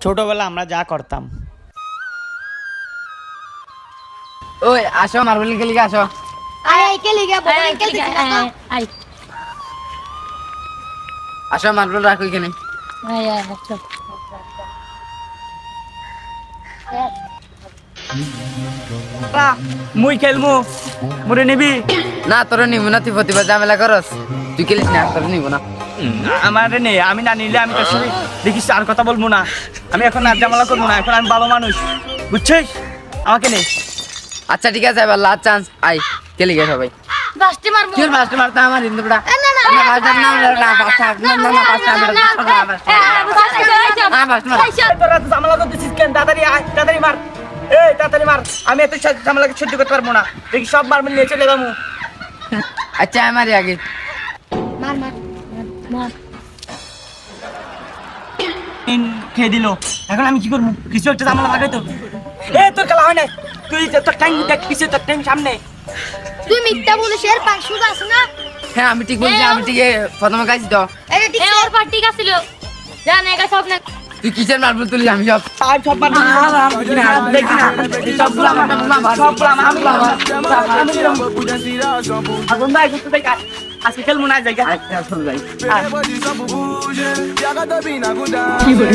ছোটবেলা আমরা যা করতাম। ওই আসো মার্বেল খেলি আসো। আয় খেলি গে বল খেলতে আই আসো মার্বেল রাখো এখানে। আই আচ্ছা মুই খেলমু, মুরে নিবি? না তোর নিব না, তুই প্রতিবার ঝামেলা করস, তুই খেলিস না, তোর নিব না। আমার নে, আমি না নিলে আমি তোর সাথে দেখিস আর কথা বলবো না। আমি এখন আর ঝামেলা করবো না, এখন আমি ভালো মানুষ, বুঝছিস? আমাকে নে। আচ্ছা ঠিক আছে, এবার লাস্ট চান্স, আই খেলি গে সবাই। ফার্স্টে মারবো কি ফার্স্ট মারতে আমার হিন্দু বড়া। না না না ফার্স্ট না না ফার্স্ট না না ফার্স্ট তোরা তো ঝামেলা করতেছিস কেন? তাড়াতাড়ি আয়, তাড়াতাড়ি মার, এই তাড়াতাড়ি মার। আমি এত ঝামেলাকে সহ্য করতে পারবো না, দেখি সব মারবেন নিয়ে চলে যাবো। আচ্ছা আমারই আগে। মার মার মার খেয়ে দিল, এখন আমি কি করবো? কিছু একটা ঝামেলা লাগাই তো। এ তোর খেলা হয় না, তুই তোর টাইম দেখ, পিছিয়ে তোর টাইম সামনে। তুই মিথ্যা বলিস, এর পাঁচশো আছে না? হ্যাঁ আমি ঠিক বলছি, আমি ঠিক প্রথমে গাইছি তো। এটা ঠিক এ ওর পার্টি কাছিল জান একা সব না তুই কিসের মার্বেল তুলিস? আমি সব আর সব মারবো না, দেখি না, সবগুলো আমার, সবগুলো আমার, আমি এখন ভাই ঘুরতে দেখ, আজকে খেলবো না জায়গা। কি বলে